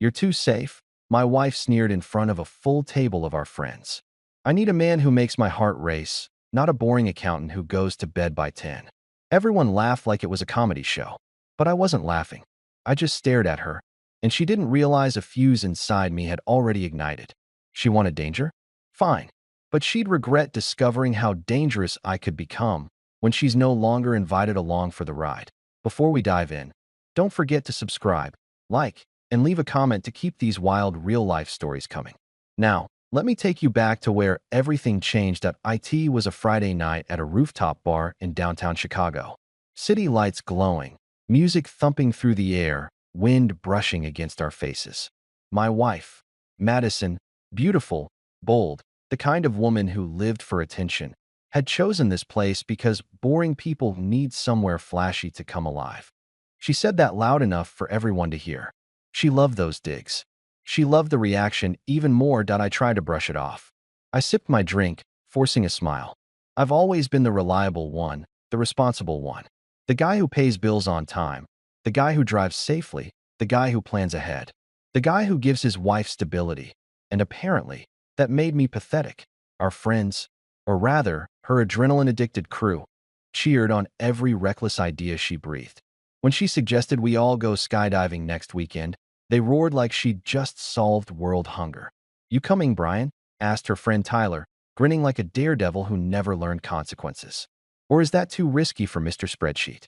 You're too safe, my wife sneered in front of a full table of our friends. I need a man who makes my heart race, not a boring accountant who goes to bed by 10. Everyone laughed like it was a comedy show. But I wasn't laughing. I just stared at her, and she didn't realize a fuse inside me had already ignited. She wanted danger? Fine. But she'd regret discovering how dangerous I could become when she's no longer invited along for the ride. Before we dive in, don't forget to subscribe, like, and leave a comment to keep these wild real-life stories coming. Now, let me take you back to where everything changed. It was a Friday night at a rooftop bar in downtown Chicago. City lights glowing, music thumping through the air, wind brushing against our faces. My wife, Madison, beautiful, bold, the kind of woman who lived for attention, had chosen this place because boring people need somewhere flashy to come alive. She said that loud enough for everyone to hear. She loved those digs. She loved the reaction even more. I tried to brush it off. I sipped my drink, forcing a smile. I've always been the reliable one, the responsible one. The guy who pays bills on time. The guy who drives safely. The guy who plans ahead. The guy who gives his wife stability. And apparently, that made me pathetic. Our friends, or rather, her adrenaline-addicted crew, cheered on every reckless idea she breathed. When she suggested we all go skydiving next weekend, they roared like she'd just solved world hunger. "You coming, Brian?" asked her friend Tyler, grinning like a daredevil who never learned consequences. "Or is that too risky for Mr. Spreadsheet?"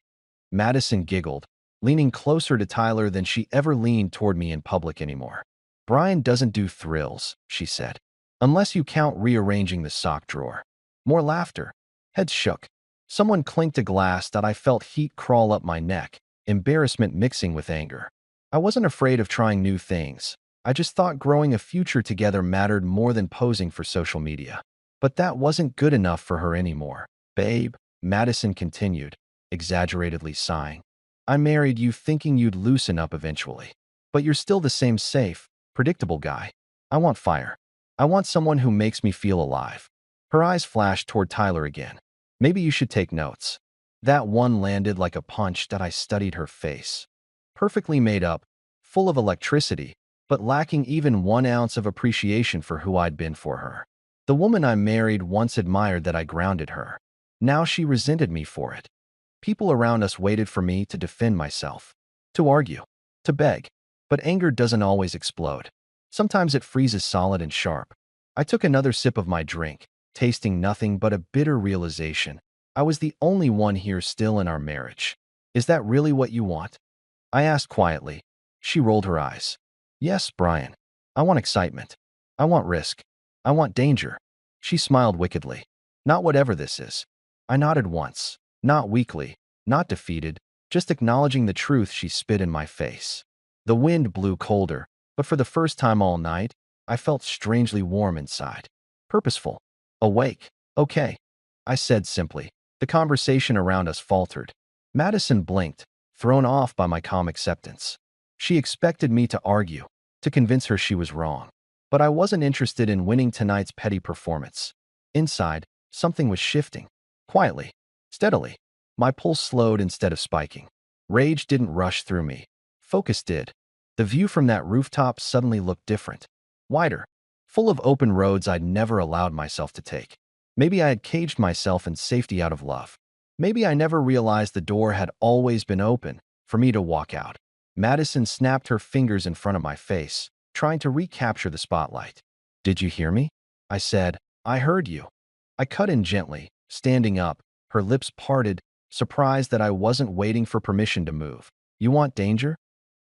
Madison giggled, leaning closer to Tyler than she ever leaned toward me in public anymore. "Brian doesn't do thrills," she said. "Unless you count rearranging the sock drawer." More laughter. Heads shook. Someone clinked a glass. I felt heat crawl up my neck, embarrassment mixing with anger. I wasn't afraid of trying new things. I just thought growing a future together mattered more than posing for social media. But that wasn't good enough for her anymore. "Babe," Madison continued, exaggeratedly sighing, "I married you thinking you'd loosen up eventually. But you're still the same safe, predictable guy. I want fire. I want someone who makes me feel alive." Her eyes flashed toward Tyler again. "Maybe you should take notes." That one landed like a punch. I studied her face. Perfectly made up, full of electricity, but lacking even 1 ounce of appreciation for who I'd been for her. The woman I married once admired that I grounded her. Now she resented me for it. People around us waited for me to defend myself, to argue, to beg. But anger doesn't always explode. Sometimes it freezes solid and sharp. I took another sip of my drink, tasting nothing but a bitter realization. I was the only one here still in our marriage. "Is that really what you want?" I asked quietly. She rolled her eyes. "Yes, Brian. I want excitement. I want risk. I want danger." She smiled wickedly. "Not whatever this is." I nodded once. Not weakly, not defeated, just acknowledging the truth. She spit in my face. The wind blew colder, but for the first time all night, I felt strangely warm inside. Purposeful. Awake. "Okay," I said simply. The conversation around us faltered. Madison blinked, thrown off by my calm acceptance. She expected me to argue, to convince her she was wrong. But I wasn't interested in winning tonight's petty performance. Inside, something was shifting. Quietly, steadily. My pulse slowed instead of spiking. Rage didn't rush through me. Focus did. The view from that rooftop suddenly looked different. Wider. Full of open roads I'd never allowed myself to take. Maybe I had caged myself in safety out of love. Maybe I never realized the door had always been open for me to walk out. Madison snapped her fingers in front of my face, trying to recapture the spotlight. "Did you hear me?" I said. "I heard you." I cut in gently, standing up, her lips parted, surprised that I wasn't waiting for permission to move. "You want danger?"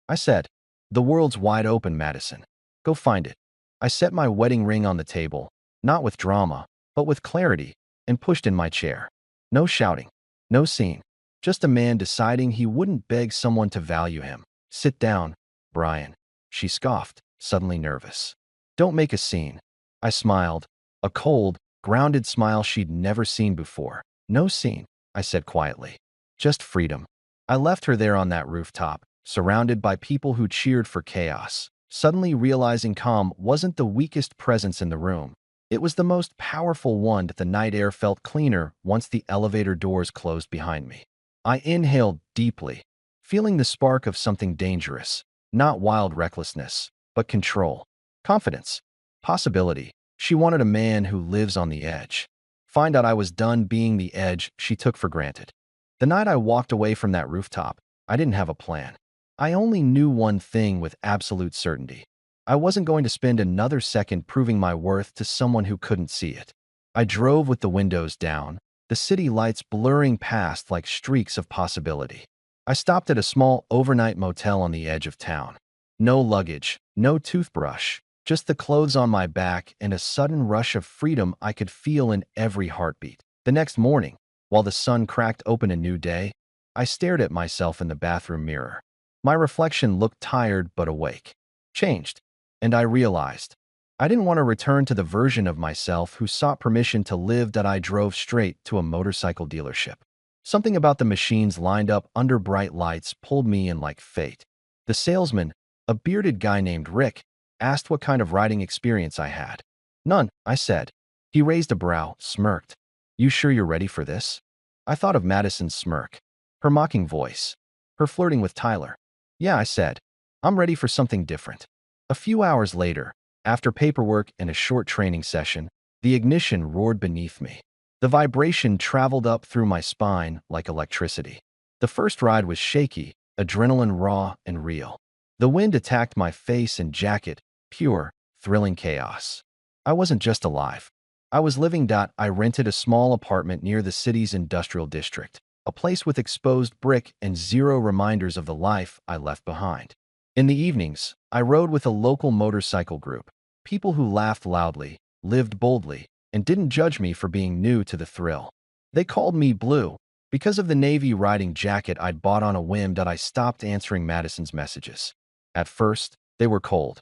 I said. "The world's wide open, Madison. Go find it." I set my wedding ring on the table, not with drama, but with clarity, and pushed in my chair. No shouting, no scene, just a man deciding he wouldn't beg someone to value him. "Sit down, Brian," she scoffed, suddenly nervous. "Don't make a scene." I smiled, a cold, grounded smile she'd never seen before. "No scene," I said quietly. "Just freedom." I left her there on that rooftop, surrounded by people who cheered for chaos, suddenly realizing calm wasn't the weakest presence in the room. It was the most powerful one. The night air felt cleaner once the elevator doors closed behind me. I inhaled deeply, feeling the spark of something dangerous, not wild recklessness, but control, confidence, possibility. She wanted a man who lives on the edge. Find out I was done being the edge she took for granted. The night I walked away from that rooftop, I didn't have a plan. I only knew one thing with absolute certainty. I wasn't going to spend another second proving my worth to someone who couldn't see it. I drove with the windows down, the city lights blurring past like streaks of possibility. I stopped at a small overnight motel on the edge of town. No luggage, no toothbrush, just the clothes on my back and a sudden rush of freedom I could feel in every heartbeat. The next morning, while the sun cracked open a new day, I stared at myself in the bathroom mirror. My reflection looked tired but awake. Changed. And I realized I didn't want to return to the version of myself who sought permission to live that I drove straight to a motorcycle dealership. Something about the machines lined up under bright lights pulled me in like fate. The salesman, a bearded guy named Rick, asked what kind of riding experience I had. None, I said. He raised a brow, smirked. You sure you're ready for this? I thought of Madison's smirk, her mocking voice, her flirting with Tyler. Yeah, I said. I'm ready for something different. A few hours later, after paperwork and a short training session, the ignition roared beneath me. The vibration traveled up through my spine like electricity. The first ride was shaky, adrenaline raw and real. The wind attacked my face and jacket, pure, thrilling chaos. I wasn't just alive. I was living. I rented a small apartment near the city's industrial district, a place with exposed brick and zero reminders of the life I left behind. In the evenings, I rode with a local motorcycle group, people who laughed loudly, lived boldly, and didn't judge me for being new to the thrill. They called me Blue because of the navy riding jacket I'd bought on a whim. I stopped answering Madison's messages. At first, they were cold.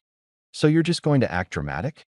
So you're just going to act dramatic?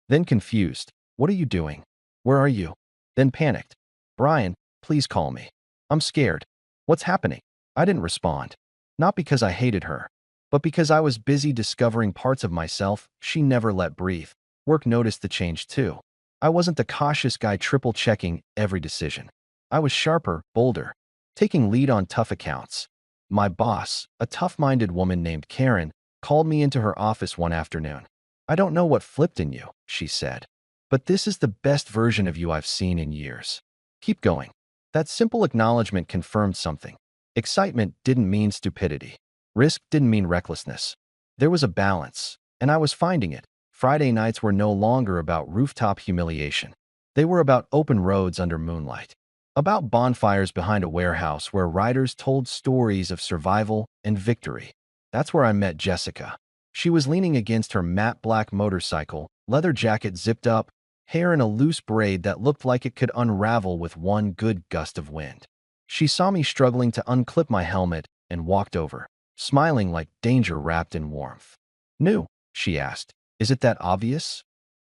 Then confused. What are you doing? Where are you? Then panicked. Brian, please call me. I'm scared. What's happening? I didn't respond. Not because I hated her, but because I was busy discovering parts of myself she never let breathe. Work noticed the change too. I wasn't the cautious guy triple-checking every decision. I was sharper, bolder, taking lead on tough accounts. My boss, a tough-minded woman named Karen, called me into her office one afternoon. I don't know what flipped in you, she said, but this is the best version of you I've seen in years. Keep going. That simple acknowledgement confirmed something. Excitement didn't mean stupidity. Risk didn't mean recklessness. There was a balance, and I was finding it. Friday nights were no longer about rooftop humiliation. They were about open roads under moonlight, about bonfires behind a warehouse where riders told stories of survival and victory. That's where I met Jessica. She was leaning against her matte black motorcycle, leather jacket zipped up, hair in a loose braid that looked like it could unravel with one good gust of wind. She saw me struggling to unclip my helmet and walked over, smiling like danger wrapped in warmth. New, she asked. Is it that obvious?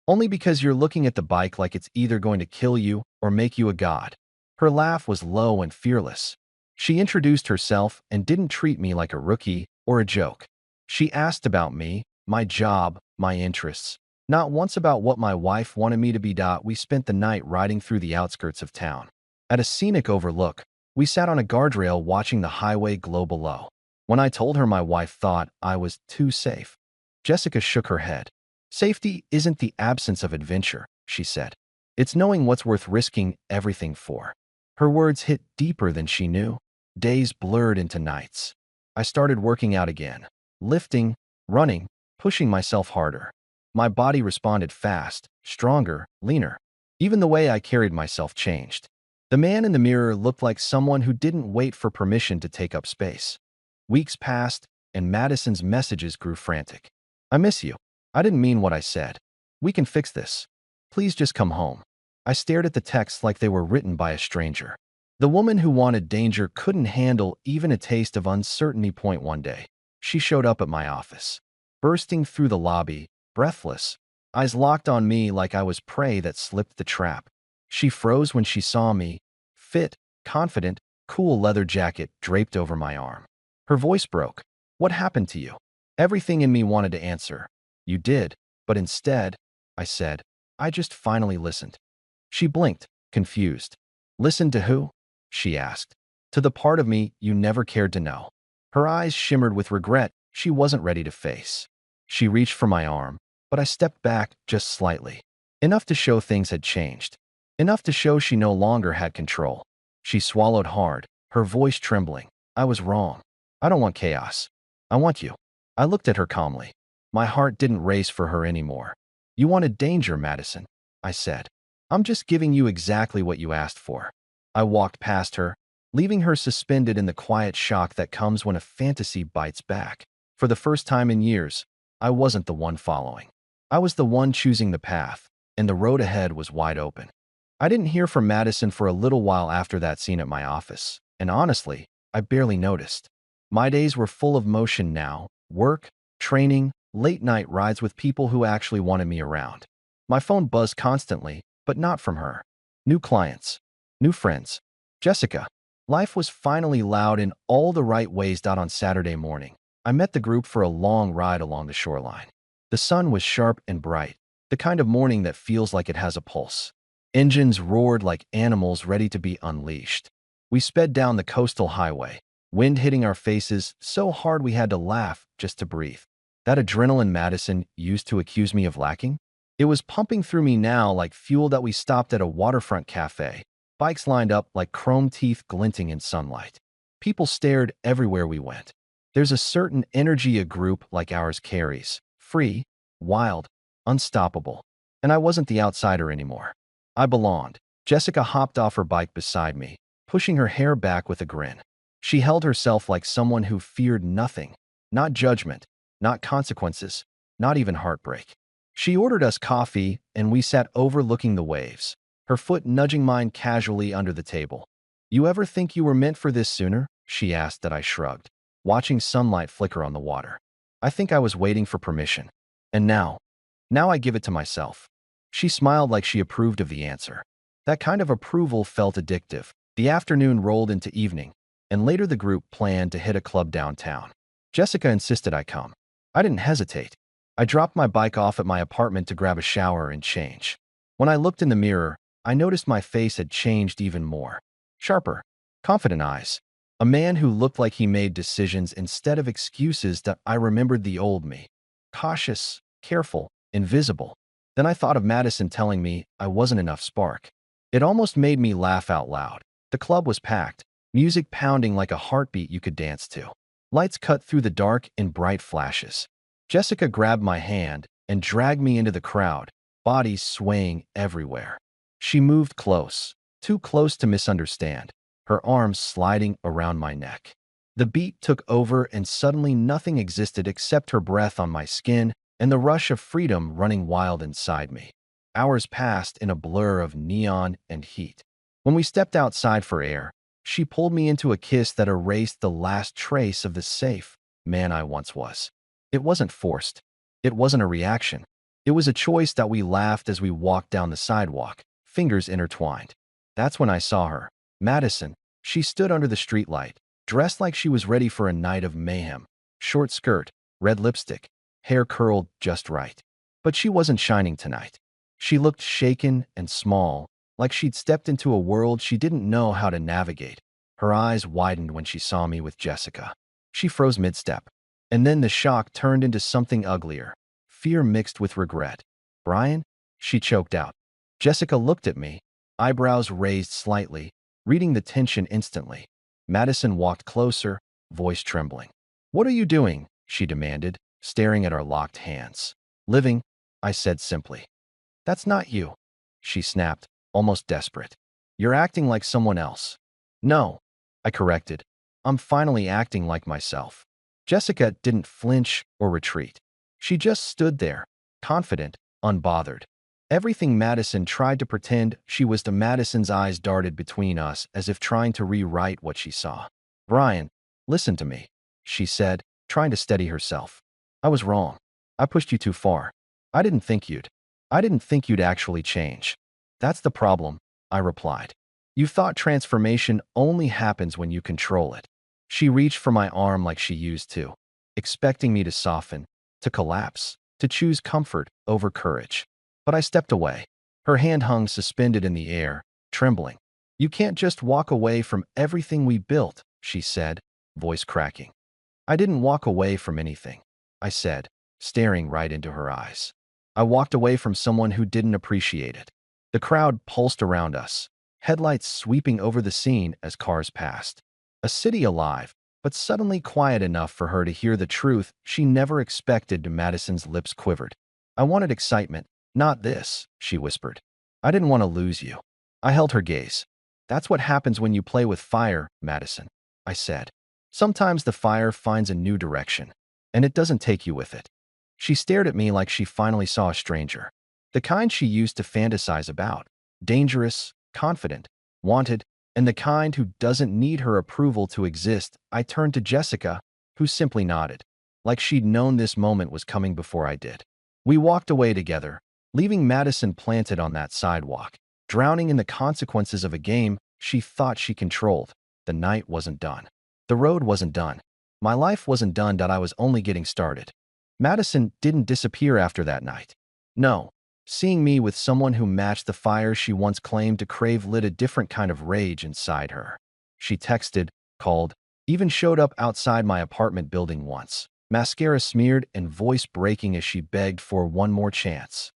Only because you're looking at the bike like it's either going to kill you or make you a god. Her laugh was low and fearless. She introduced herself and didn't treat me like a rookie or a joke. She asked about me, my job, my interests. Not once about what my wife wanted me to be. We spent the night riding through the outskirts of town. At a scenic overlook, we sat on a guardrail watching the highway glow below. When I told her my wife thought I was too safe, Jessica shook her head. Safety isn't the absence of adventure, she said. It's knowing what's worth risking everything for. Her words hit deeper than she knew. Days blurred into nights. I started working out again, lifting, running, pushing myself harder. My body responded fast, stronger, leaner. Even the way I carried myself changed. The man in the mirror looked like someone who didn't wait for permission to take up space. Weeks passed, and Madison's messages grew frantic. I miss you. I didn't mean what I said. We can fix this. Please just come home. I stared at the texts like they were written by a stranger. The woman who wanted danger couldn't handle even a taste of uncertainty. One day, she showed up at my office, bursting through the lobby, breathless, eyes locked on me like I was prey that slipped the trap. She froze when she saw me, fit, confident, cool leather jacket draped over my arm. Her voice broke. What happened to you? Everything in me wanted to answer. You did, but instead, I said, I just finally listened. She blinked, confused. Listened to who? She asked. To the part of me you never cared to know. Her eyes shimmered with regret she wasn't ready to face. She reached for my arm, but I stepped back just slightly. Enough to show things had changed. Enough to show she no longer had control. She swallowed hard, her voice trembling. I was wrong. I don't want chaos. I want you. I looked at her calmly. My heart didn't race for her anymore. You wanted danger, Madison, I said. I'm just giving you exactly what you asked for. I walked past her, leaving her suspended in the quiet shock that comes when a fantasy bites back. For the first time in years, I wasn't the one following. I was the one choosing the path, and the road ahead was wide open. I didn't hear from Madison for a little while after that scene at my office, and honestly, I barely noticed. My days were full of motion now: work, training, late-night rides with people who actually wanted me around. My phone buzzed constantly, but not from her. New clients, new friends. Jessica. Life was finally loud in all the right ways. On Saturday morning, I met the group for a long ride along the shoreline. The sun was sharp and bright, the kind of morning that feels like it has a pulse. Engines roared like animals ready to be unleashed. We sped down the coastal highway, wind hitting our faces so hard we had to laugh just to breathe. That adrenaline Madison used to accuse me of lacking? It was pumping through me now like fuel. That we stopped at a waterfront cafe, bikes lined up like chrome teeth glinting in sunlight. People stared everywhere we went. There's a certain energy a group like ours carries: free, wild, unstoppable. And I wasn't the outsider anymore. I belonged. Jessica hopped off her bike beside me, pushing her hair back with a grin. She held herself like someone who feared nothing: not judgment, not consequences, not even heartbreak. She ordered us coffee, and we sat overlooking the waves, her foot nudging mine casually under the table. You ever think you were meant for this sooner? She asked. That I shrugged, watching sunlight flicker on the water. I think I was waiting for permission. And now I give it to myself. She smiled like she approved of the answer. That kind of approval felt addictive. The afternoon rolled into evening, and later the group planned to hit a club downtown. Jessica insisted I come. I didn't hesitate. I dropped my bike off at my apartment to grab a shower and change. When I looked in the mirror, I noticed my face had changed even more. Sharper, confident eyes. A man who looked like he made decisions instead of excuses. That I remembered the old me. Cautious, careful, invisible. Then I thought of Madison telling me I wasn't enough spark. It almost made me laugh out loud. The club was packed, music pounding like a heartbeat you could dance to. Lights cut through the dark in bright flashes. Jessica grabbed my hand and dragged me into the crowd, bodies swaying everywhere. She moved close, too close to misunderstand, her arms sliding around my neck. The beat took over, and suddenly nothing existed except her breath on my skin and the rush of freedom running wild inside me. Hours passed in a blur of neon and heat. When we stepped outside for air, she pulled me into a kiss that erased the last trace of the safe man I once was. It wasn't forced. It wasn't a reaction. It was a choice. That we laughed as we walked down the sidewalk, fingers intertwined. That's when I saw her. Madison. She stood under the streetlight, dressed like she was ready for a night of mayhem. Short skirt, red lipstick, hair curled just right. But she wasn't shining tonight. She looked shaken and small, like she'd stepped into a world she didn't know how to navigate. Her eyes widened when she saw me with Jessica. She froze mid-step. And then the shock turned into something uglier, fear mixed with regret. Brian? She choked out. Jessica looked at me, eyebrows raised slightly, reading the tension instantly. Madison walked closer, voice trembling. What are you doing? She demanded, staring at our locked hands. Living, I said simply. That's not you, she snapped, almost desperate. You're acting like someone else. No, I corrected. I'm finally acting like myself. Jessica didn't flinch or retreat. She just stood there, confident, unbothered. Everything Madison tried to pretend she was to Madison's eyes darted between us as if trying to rewrite what she saw. Brian, listen to me, she said, trying to steady herself. I was wrong. I pushed you too far. I didn't think you'd actually change. That's the problem, I replied. You thought transformation only happens when you control it. She reached for my arm like she used to, expecting me to soften, to collapse, to choose comfort over courage. But I stepped away. Her hand hung suspended in the air, trembling. You can't just walk away from everything we built, she said, voice cracking. I didn't walk away from anything, I said. staring right into her eyes. I walked away from someone who didn't appreciate it. The crowd pulsed around us, headlights sweeping over the scene as cars passed. A city alive, but suddenly quiet enough for her to hear the truth she never expected. Madison's lips quivered. I wanted excitement, not this, she whispered. I didn't want to lose you. I held her gaze. That's what happens when you play with fire, Madison, I said. Sometimes the fire finds a new direction, and it doesn't take you with it. She stared at me like she finally saw a stranger. The kind she used to fantasize about. Dangerous, confident, wanted, and the kind who doesn't need her approval to exist. I turned to Jessica, who simply nodded, like she'd known this moment was coming before I did. We walked away together, leaving Madison planted on that sidewalk, drowning in the consequences of a game she thought she controlled. The night wasn't done. The road wasn't done. My life wasn't done. I was only getting started. Madison didn't disappear after that night. No, seeing me with someone who matched the fire she once claimed to crave lit a different kind of rage inside her. She texted, called, even showed up outside my apartment building once, mascara smeared and voice breaking as she begged for one more chance.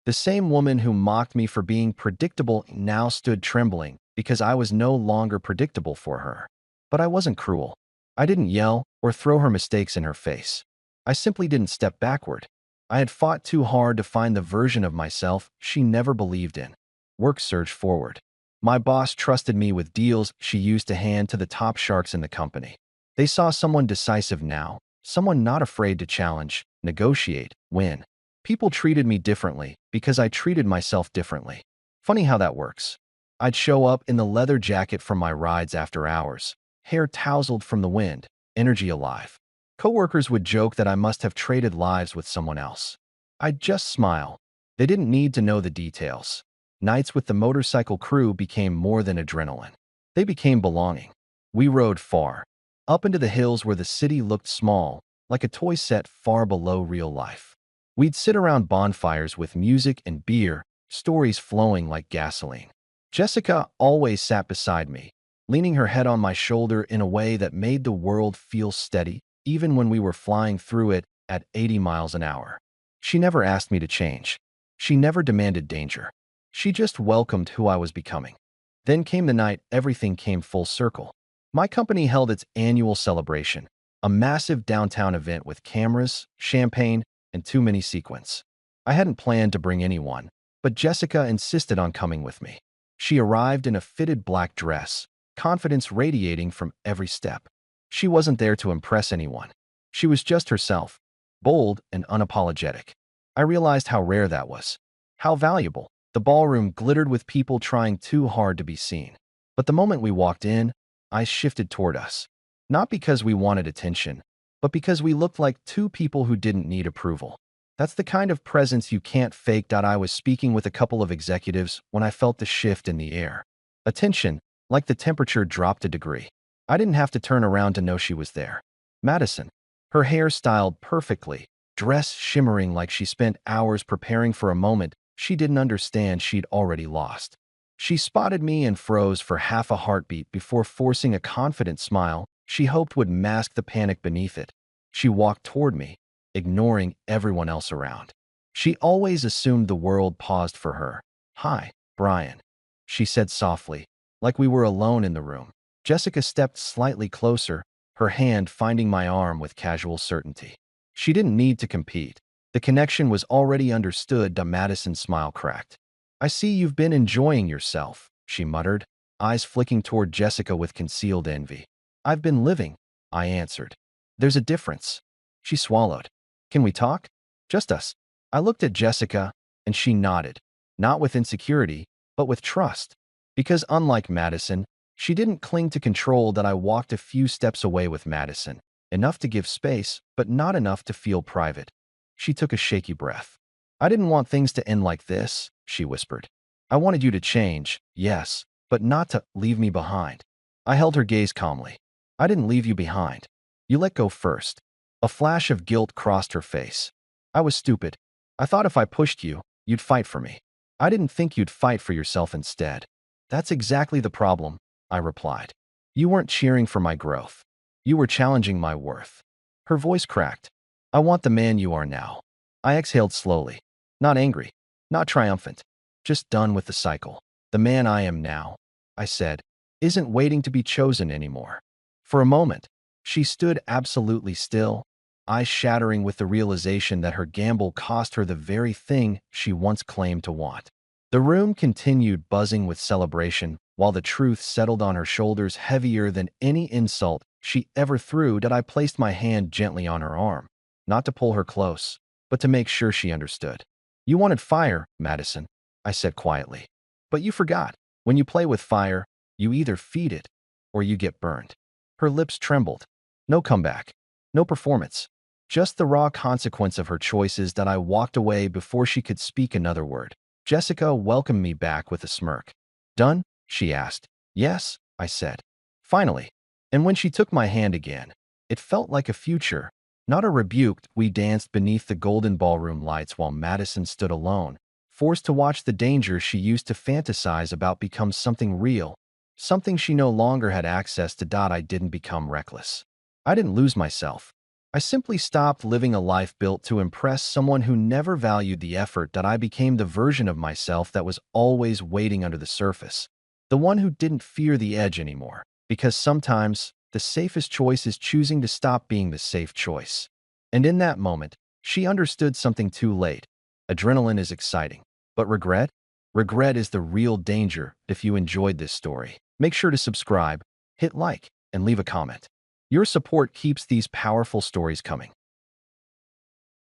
The same woman who mocked me for being predictable now stood trembling because I was no longer predictable for her. But I wasn't cruel. I didn't yell or throw her mistakes in her face. I simply didn't step backward. I had fought too hard to find the version of myself she never believed in. Work surged forward. My boss trusted me with deals she used to hand to the top sharks in the company. They saw someone decisive now, someone not afraid to challenge, negotiate, win. People treated me differently because I treated myself differently. Funny how that works. I'd show up in the leather jacket from my rides after hours, hair tousled from the wind, energy alive. Coworkers would joke that I must have traded lives with someone else. I'd just smile. They didn't need to know the details. Nights with the motorcycle crew became more than adrenaline. They became belonging. We rode far, up into the hills where the city looked small, like a toy set far below real life. We'd sit around bonfires with music and beer, stories flowing like gasoline. Jessica always sat beside me, leaning her head on my shoulder in a way that made the world feel steady, even when we were flying through it at 80 miles an hour. She never asked me to change. She never demanded danger. She just welcomed who I was becoming. Then came the night everything came full circle. My company held its annual celebration, a massive downtown event with cameras, champagne, and too many sequins. I hadn't planned to bring anyone, but Jessica insisted on coming with me. She arrived in a fitted black dress, confidence radiating from every step. She wasn't there to impress anyone. She was just herself, bold and unapologetic. I realized how rare that was, how valuable. The ballroom glittered with people trying too hard to be seen. But the moment we walked in, eyes shifted toward us. Not because we wanted attention, but because we looked like two people who didn't need approval. That's the kind of presence you can't fake. I was speaking with a couple of executives when I felt the shift in the air. Attention, like the temperature dropped a degree. I didn't have to turn around to know she was there. Madison, her hair styled perfectly, dress shimmering like she spent hours preparing for a moment she didn't understand she'd already lost. She spotted me and froze for half a heartbeat before forcing a confident smile she hoped would mask the panic beneath it. She walked toward me, ignoring everyone else around. She always assumed the world paused for her. "Hi, Brian," she said softly, like we were alone in the room. Jessica stepped slightly closer, her hand finding my arm with casual certainty. She didn't need to compete. The connection was already understood. Madison's smile cracked. "I see you've been enjoying yourself," she muttered, eyes flicking toward Jessica with concealed envy. "I've been living," I answered. "There's a difference." She swallowed. "Can we talk? Just us." I looked at Jessica, and she nodded, not with insecurity, but with trust. Because unlike Madison, she didn't cling to control. I walked a few steps away with Madison, enough to give space, but not enough to feel private. She took a shaky breath. "I didn't want things to end like this," she whispered. "I wanted you to change, yes, but not to leave me behind." I held her gaze calmly. "I didn't leave you behind. You let go first." A flash of guilt crossed her face. "I was stupid. I thought if I pushed you, you'd fight for me. I didn't think you'd fight for yourself instead." "That's exactly the problem," I replied. "You weren't cheering for my growth. You were challenging my worth." Her voice cracked. I want the man you are now. I exhaled slowly. Not angry, not triumphant, just done with the cycle. The man I am now, I said, isn't waiting to be chosen anymore. For a moment, she stood absolutely still, eyes shattering with the realization that her gamble cost her the very thing she once claimed to want. The room continued buzzing with celebration, while the truth settled on her shoulders heavier than any insult she ever threw. That I placed my hand gently on her arm, not to pull her close, but to make sure she understood. You wanted fire, Madison, I said quietly. But you forgot. When you play with fire, you either feed it or you get burned. Her lips trembled. No comeback, no performance, just the raw consequence of her choices. That I walked away before she could speak another word. Jessica welcomed me back with a smirk. Done? She asked. Yes, I said. Finally. And when she took my hand again, it felt like a future, not a rebuke. We danced beneath the golden ballroom lights while Madison stood alone, forced to watch the danger she used to fantasize about become something real, something she no longer had access to. I didn't become reckless. I didn't lose myself. I simply stopped living a life built to impress someone who never valued the effort. That I became the version of myself that was always waiting under the surface, the one who didn't fear the edge anymore, because sometimes the safest choice is choosing to stop being the safe choice. And in that moment, she understood something too late. Adrenaline is exciting, but regret? Regret is the real danger. If you enjoyed this story, make sure to subscribe, hit like, and leave a comment. Your support keeps these powerful stories coming.